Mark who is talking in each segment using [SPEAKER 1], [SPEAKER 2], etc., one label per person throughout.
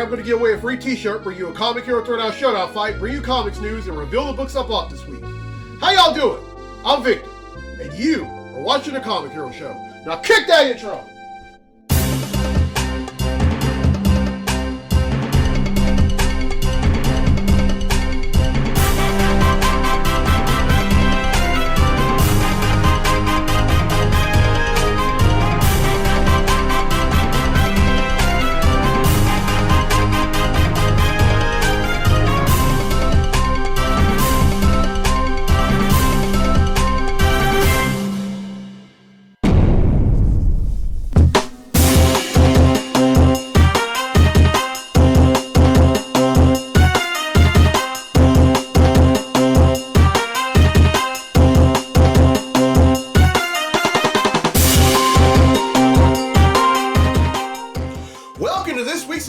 [SPEAKER 1] I'm going to give away a free t-shirt, bring you a Comic Hero Throwdown Showdown fight, bring you comics news, and reveal the books I bought this week. How y'all doing? I'm Victor, and you are watching the Comic Hero Show. Now kick that intro!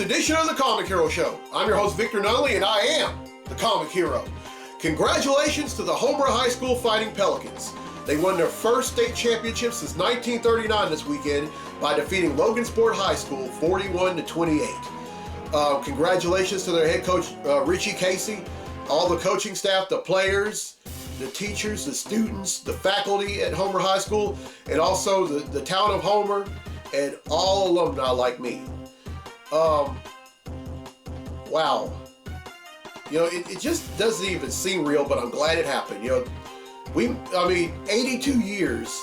[SPEAKER 1] Edition of the Comic Hero Show. I'm your host, Victor Nunley, and I am the Comic Hero. Congratulations to the Homer High School Fighting Pelicans. They won their first state championship since 1939 this weekend by defeating Logansport High School 41-28. Congratulations to their head coach, Richie Casey, all the coaching staff, the players, the teachers, the students, the faculty at Homer High School, and also the town of Homer, and all alumni like me. Wow. You know, it just doesn't even seem real, but I'm glad it happened. You know, 82 years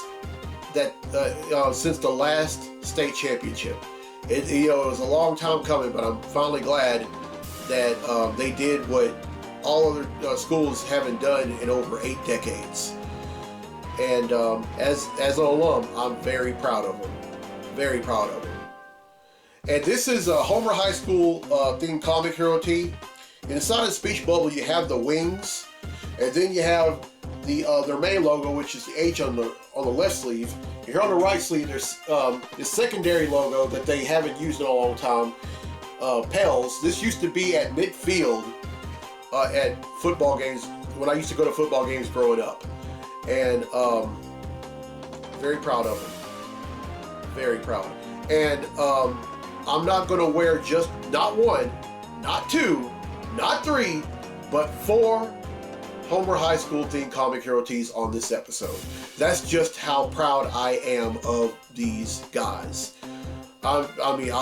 [SPEAKER 1] that since the last state championship. It was a long time coming, but I'm finally glad that they did what all other schools haven't done in over 8 decades. And as an alum, I'm very proud of them. Very proud of them. And this is a Homer High School themed Comic Hero tee. And inside the speech bubble, you have the wings, and then you have the their main logo, which is the H on the left sleeve. And here on the right sleeve, there's the secondary logo that they haven't used in a long time. Pels. This used to be at midfield at football games when I used to go to football games growing up, and very proud of them. Very proud. And I'm not going to wear just not 1, not 2, not 3, but 4 Homer High School themed Comic Hero tees on this episode. That's just how proud I am of these guys. I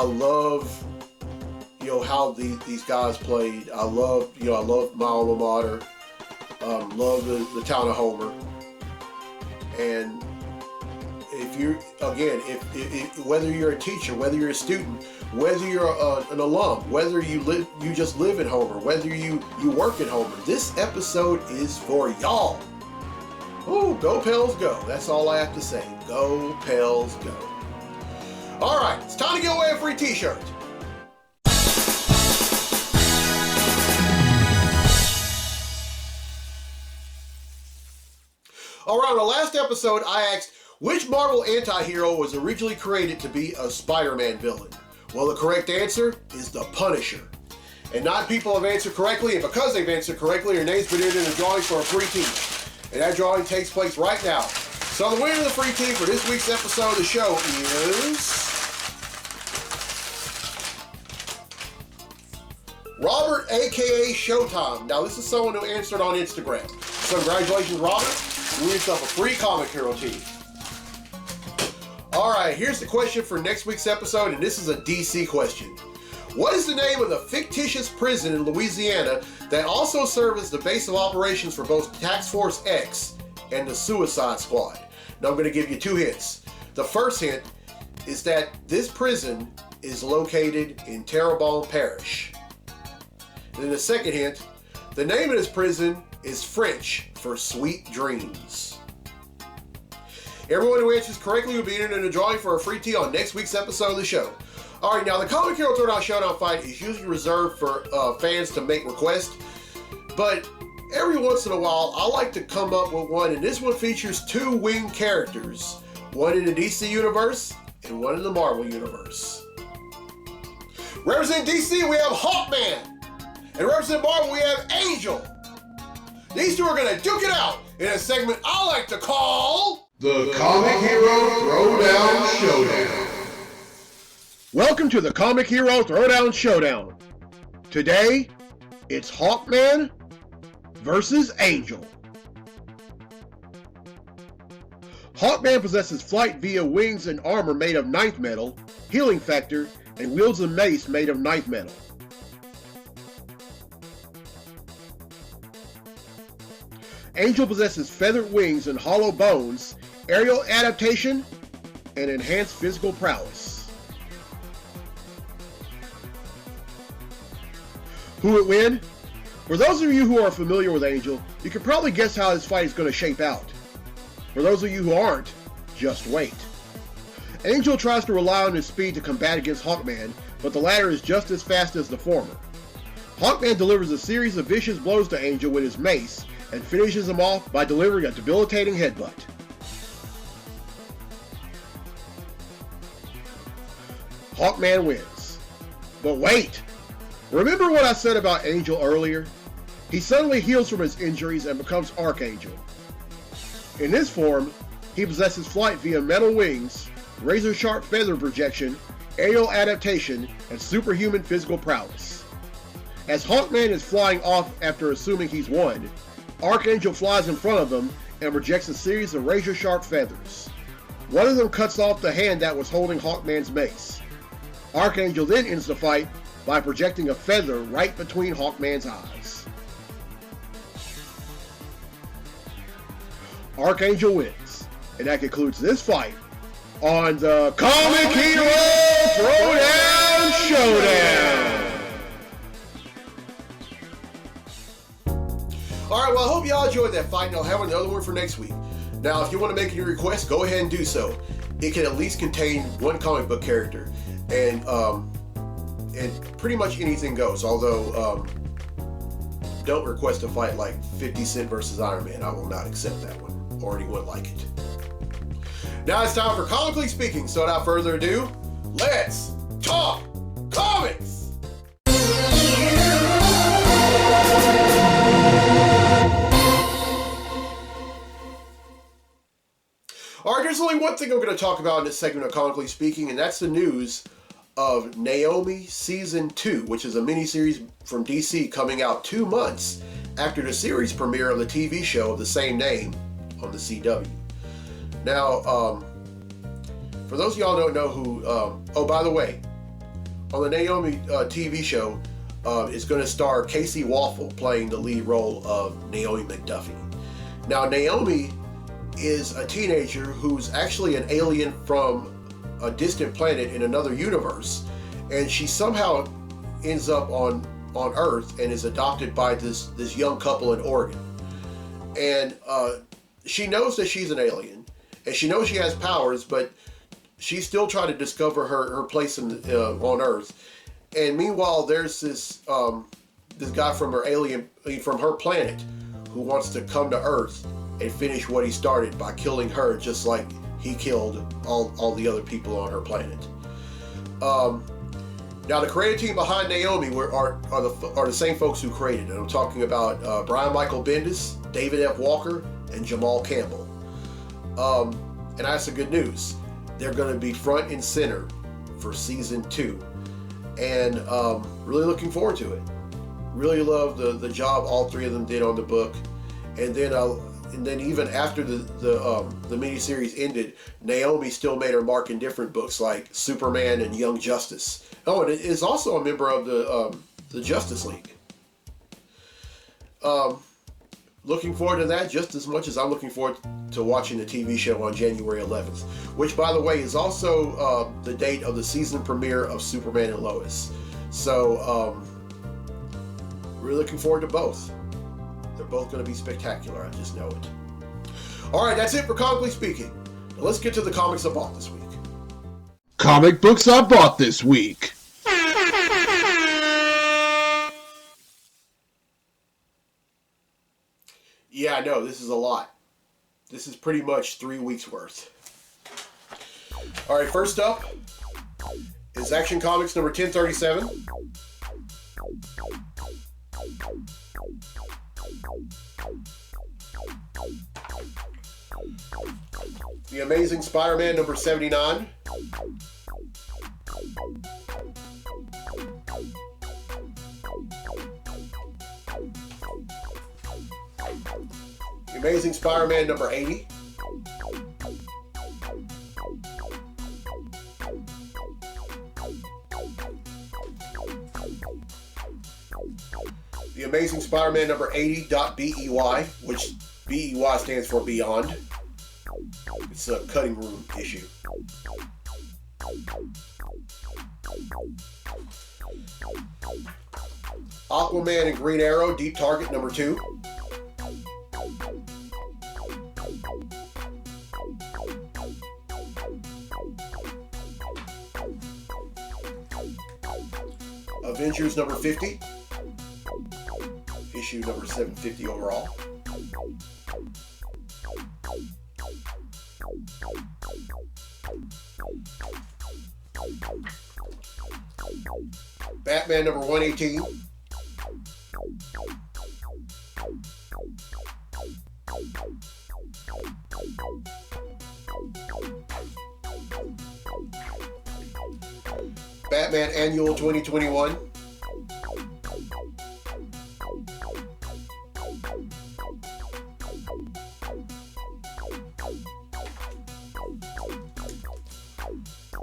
[SPEAKER 1] love, how these guys played. I love my alma mater. Love the town of Homer. And if whether you're a teacher, whether you're a student, whether you're an alum, whether you just live in Homer, whether you work in Homer, this episode is for y'all. Ooh, go Pels go. That's all I have to say. Go Pels go. All right, it's time to give away a free t-shirt. All right, on the last episode, I asked, which Marvel anti-hero was originally created to be a Spider-Man villain? Well, the correct answer is the Punisher. And 9 people have answered correctly, and because they've answered correctly, your name's been entered in a drawing for a free tee. And that drawing takes place right now. So the winner of the free tee for this week's episode of the show is Robert, aka Showdown. Now, this is someone who answered on Instagram. So congratulations, Robert. You win yourself a free Comic Hero tee. All right, here's the question for next week's episode, and this is a DC question. What is the name of the fictitious prison in Louisiana that also serves as the base of operations for both Task Force X and the Suicide Squad? Now I'm going to give you 2 hints. The first hint is that this prison is located in Terrebonne Parish. And then the second hint, the name of this prison is French for sweet dreams. Everyone who answers correctly will be entered in a drawing for a free tee on next week's episode of the show. All right, now the Comic Hero Throwdown Showdown fight is usually reserved for fans to make requests, but every once in a while I like to come up with one, and this one features 2 winged characters, one in the DC universe and one in the Marvel universe. Representing DC, we have Hawkman, and representing Marvel, we have Angel. These 2 are going to duke it out in a segment I like to call
[SPEAKER 2] The Comic Hero Throwdown Showdown.
[SPEAKER 1] Welcome to the Comic Hero Throwdown Showdown. Today, it's Hawkman versus Angel. Hawkman possesses flight via wings and armor made of ninth metal, healing factor, and wields a mace made of ninth metal. Angel possesses feathered wings and hollow bones, aerial adaptation, and enhanced physical prowess. Who would win? For those of you who are familiar with Angel, you can probably guess how this fight is going to shape out. For those of you who aren't, just wait. Angel tries to rely on his speed to combat against Hawkman, but the latter is just as fast as the former. Hawkman delivers a series of vicious blows to Angel with his mace, and finishes him off by delivering a debilitating headbutt. Hawkman wins. But wait! Remember what I said about Angel earlier? He suddenly heals from his injuries and becomes Archangel. In this form, he possesses flight via metal wings, razor-sharp feather projection, aerial adaptation, and superhuman physical prowess. As Hawkman is flying off after assuming he's won, Archangel flies in front of them and projects a series of razor-sharp feathers. One of them cuts off the hand that was holding Hawkman's mace. Archangel then ends the fight by projecting a feather right between Hawkman's eyes. Archangel wins, and that concludes this fight on the Comic Hero Throwdown Showdown! Alright, well I hope y'all enjoyed that fight, and I'll have another one for next week. Now, if you want to make any requests, go ahead and do so. It can at least contain one comic book character, and pretty much anything goes, although don't request a fight like 50 Cent versus Iron Man. I will not accept that one, or anyone like it. Now it's time for Comically Speaking, so without further ado, let's talk comics! Alright, there's only one thing I'm going to talk about in this segment of Comically Speaking, and that's the news of Naomi Season 2, which is a miniseries from DC coming out 2 months after the series premiere of the TV show of the same name on the CW. Now, for those of y'all who don't know who, oh, by the way, on the Naomi TV show, it's going to star Casey Waffle playing the lead role of Naomi McDuffie. Now, Naomi is a teenager who's actually an alien from a distant planet in another universe, and she somehow ends up on Earth and is adopted by this young couple in Oregon. And she knows that she's an alien, and she knows she has powers, but she's still trying to discover her place on Earth. And meanwhile, there's this guy from her planet who wants to come to Earth and finish what he started by killing her, just like he killed all the other people on her planet. Now, the creative team behind Naomi are the same folks who created it. I'm talking about Brian Michael Bendis, David F. Walker, and Jamal Campbell. And that's the good news. They're going to be front and center for Season 2. And really looking forward to it. Really love the job all three of them did on the book. And then even after the miniseries ended, Naomi still made her mark in different books like Superman and Young Justice. Oh, and it is also a member of the Justice League. Looking forward to that just as much as I'm looking forward to watching the TV show on January 11th, which, by the way, is also the date of the season premiere of Superman and Lois. So, really looking forward to both. They're both going to be spectacular, I just know it. Alright, that's it for Comically Speaking. Now let's get to the comics I bought this week.
[SPEAKER 2] Comic books I bought this week.
[SPEAKER 1] Yeah, I know, this is a lot. This is pretty much 3 weeks worth. Alright, first up is Action Comics number 1037. The Amazing Spider-Man number 79. The Amazing Spider-Man number 80. The Amazing Spider-Man number 80.BEY, which BEY stands for Beyond. It's a cutting room issue. Aquaman and Green Arrow, Deep Target number 2. Avengers number 50. Issue number 750 overall. Batman number 118. Batman Annual 2021.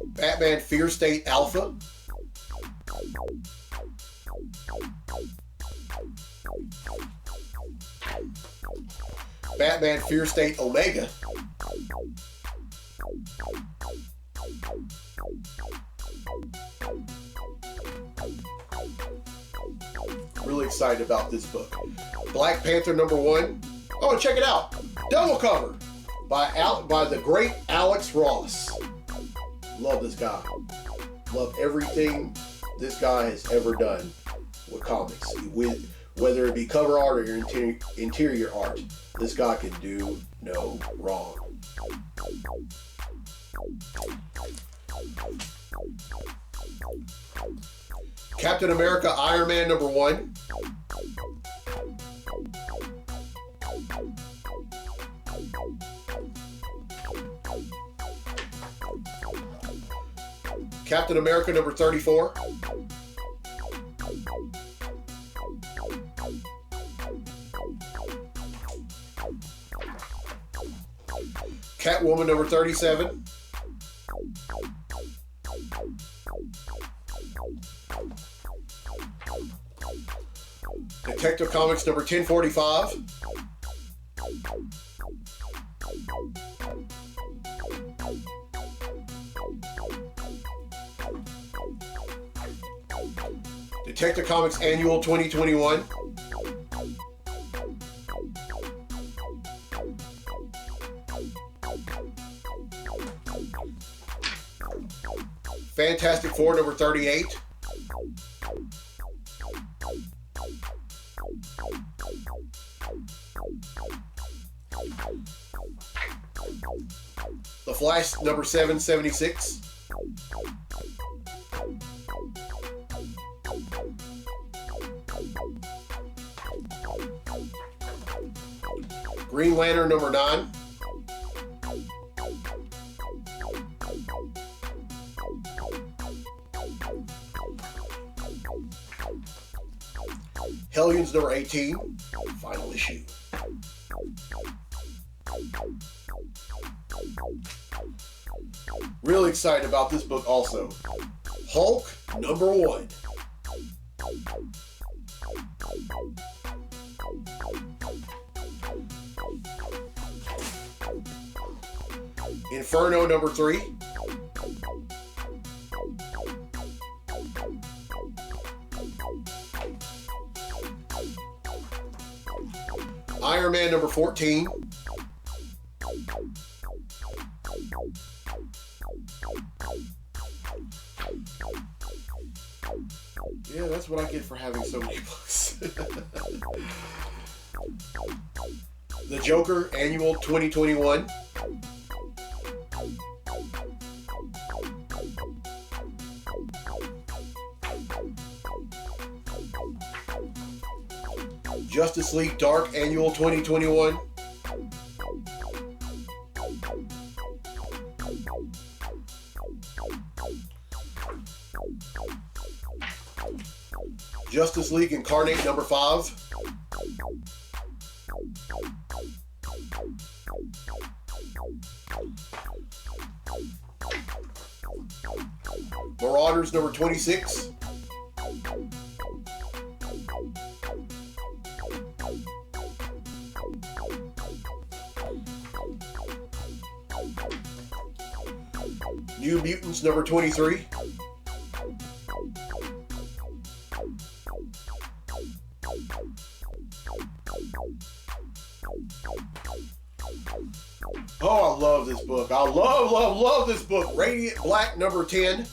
[SPEAKER 1] Batman Fear State Alpha. Batman Fear State Omega. Really excited about this book. Black Panther number 1. Oh, and check it out. Double cover by the great Alex Ross. Love this guy. Love everything this guy has ever done with comics. Whether it be cover art or your interior art, this guy can do no wrong. Captain America Iron Man number 1. Captain America number 34. Catwoman number 37. Detective Comics number 1045. Detective Comics Annual 2021. Fantastic Four number 38. The Flash number 776. Green Lantern number 9. Hellions number 18. Final issue. Really excited about this book also. Hulk number 1. Inferno number 3. Iron Man number 14. Yeah, that's what I get for having so many books. The Joker Annual 2021. Justice League Dark Annual 2021. Justice League Incarnate number 5. Marauders number 26. New Mutants number 23. Oh, I love this book. I love this book. Radiant Black number 10.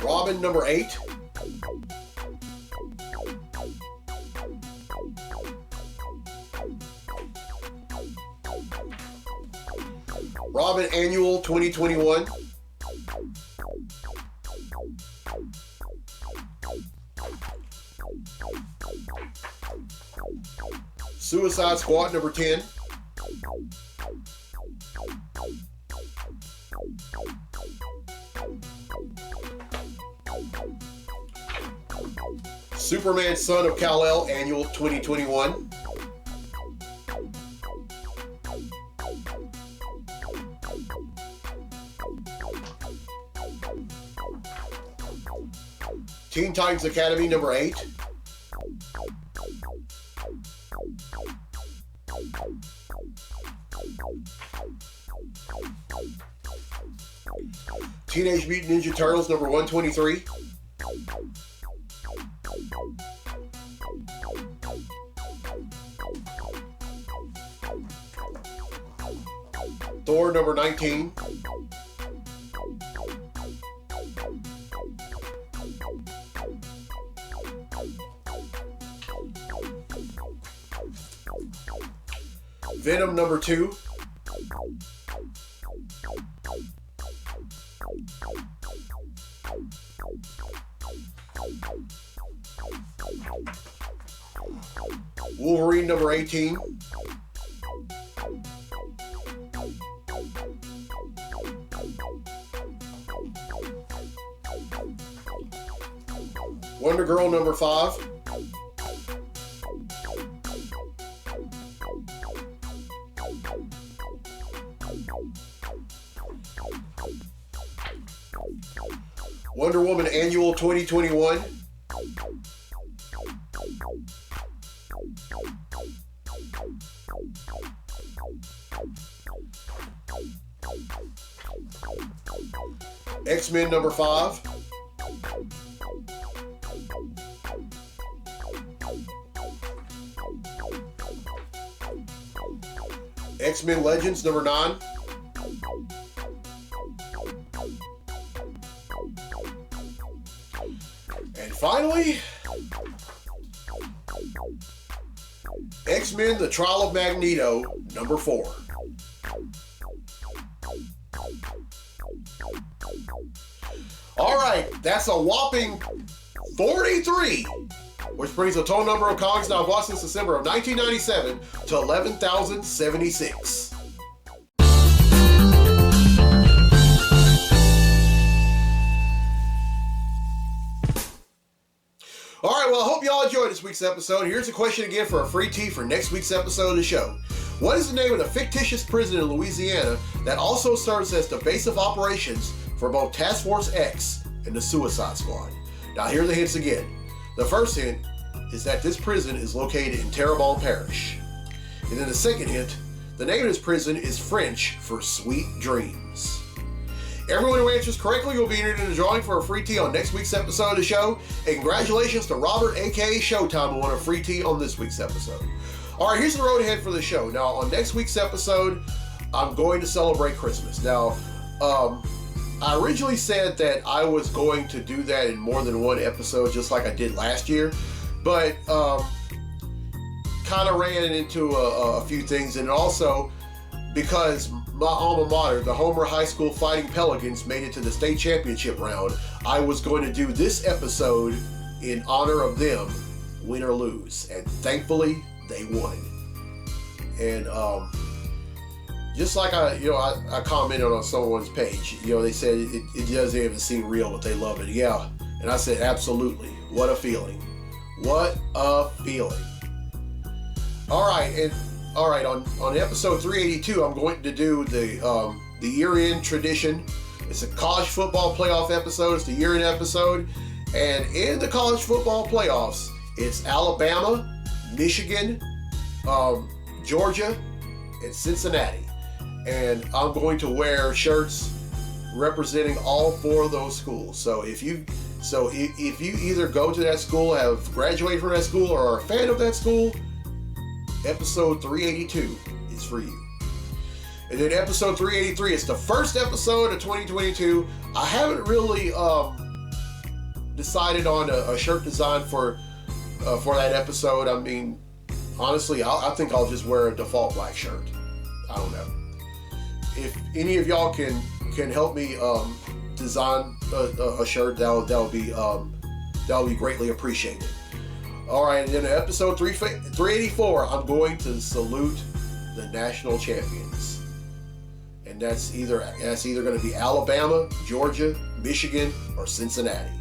[SPEAKER 1] Robin number 8. Robin Annual 2021. Suicide Squad number 10. Superman Son of Kal-El Annual 2021. Teen Titans Academy number 8. Teenage Mutant Ninja Turtles number 123. Thor number 19. Venom number 2. Wolverine number 18. Wonder Girl number 5. Wonder Woman Annual 2021. X-Men number 5. X-Men Legends number 9. And finally, X-Men The Trial of Magneto number 4. All right, that's a whopping 43, which brings the total number of comics now bought since December of 1997 to 11,076. All right, well, I hope y'all enjoyed this week's episode. Here's a question again for a free tee for next week's episode of the show. What is the name of the fictitious prison in Louisiana that also serves as the base of operations for both Task Force X and the Suicide Squad? Now, here are the hints again. The first hint is that this prison is located in Terrebonne Parish. And then the second hint, the name of this prison is French for sweet dreams. Everyone who answers correctly will be entered in the drawing for a free tee on next week's episode of the show. And congratulations to Robert, aka Showtime, who won a free tee on this week's episode. All right, here's the road ahead for the show. Now, on next week's episode, I'm going to celebrate Christmas. Now, I originally said that I was going to do that in more than one episode, just like I did last year, but kind of ran into a few things, and also because my alma mater, the Homer High School Fighting Pelicans, made it to the state championship round, I was going to do this episode in honor of them, win or lose, and thankfully, they won. And just like I commented on someone's page, they said it doesn't even seem real, but they love it. Yeah, and I said absolutely. What a feeling! What a feeling! All right, on episode 382, I'm going to do the year-end tradition. It's a college football playoff episode. It's the year-end episode, and in the college football playoffs, it's Alabama, Michigan, Georgia, and Cincinnati. And I'm going to wear shirts representing all 4 of those schools. So if you either go to that school, have graduated from that school, or are a fan of that school, episode 382 is for you. And then episode 383 is the first episode of 2022. I haven't really decided on a shirt design for that episode. I mean, honestly, I think I'll just wear a default black shirt. I don't know. If any of y'all can help me design a shirt, that would be greatly appreciated. All right, and then episode 384, I'm going to salute the national champions, and that's either going to be Alabama, Georgia, Michigan, or Cincinnati.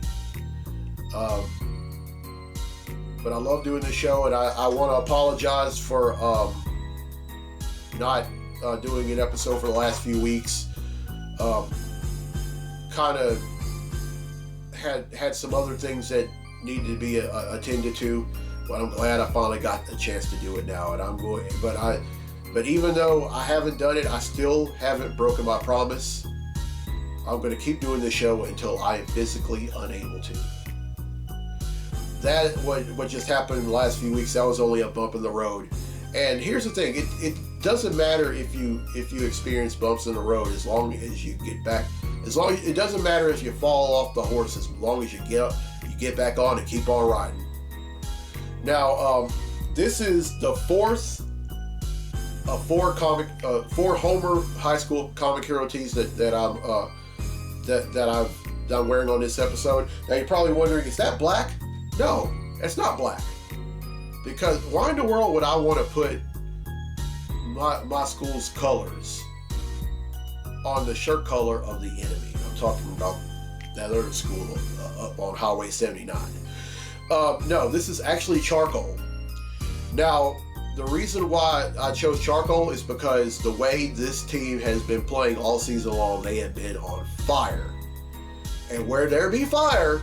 [SPEAKER 1] But I love doing this show, and I want to apologize for not doing an episode for the last few weeks. Kind of had some other things that needed to be attended to, but I'm glad I finally got the chance to do it now. And I'm going, but even though I haven't done it, I still haven't broken my promise. I'm going to keep doing this show until I am physically unable to. That what just happened in the last few weeks, that was only a bump in the road. And here's the thing, it doesn't matter if you experience bumps in the road, as long as you get back. It doesn't matter if you fall off the horse, as long as you get back on and keep on riding. Now, this is the fourth of 4 Homer High School comic hero tees that I'm wearing on this episode. Now you're probably wondering, is that black? No, it's not black. Because why in the world would I want to put my school's colors on the shirt color of the enemy? I'm talking about that other school up on Highway 79. No, this is actually charcoal. Now, the reason why I chose charcoal is because the way this team has been playing all season long, they have been on fire. And where there be fire,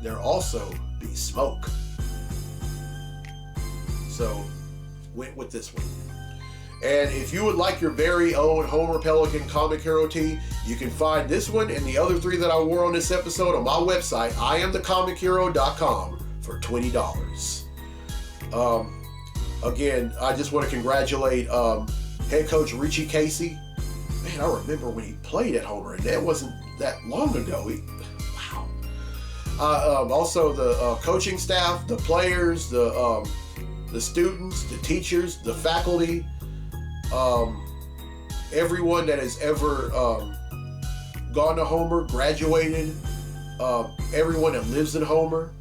[SPEAKER 1] there also be smoke. So, went with this one. And if you would like your very own Homer Pelican comic hero tee, you can find this one and the other 3 that I wore on this episode on my website, IamTheComicHero.com, for $20. Again, I just want to congratulate head coach Richie Casey. Man, I remember when he played at Homer, and that wasn't that long ago. Wow. Also, the coaching staff, the players, the students, the teachers, the faculty, everyone that has ever gone to Homer, graduated, everyone that lives in Homer,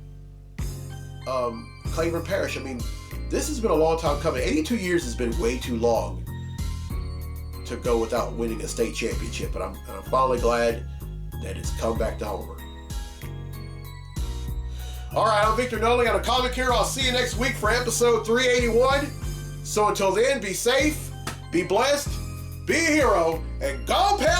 [SPEAKER 1] Cleveland Parish. I mean, this has been a long time coming. 82 years has been way too long to go without winning a state championship, but I'm finally glad that it's come back to Homer. All right, I'm Victor Nolly. I'm a comic hero. I'll see you next week for episode 381. So until then, be safe, be blessed, be a hero, and go Panther!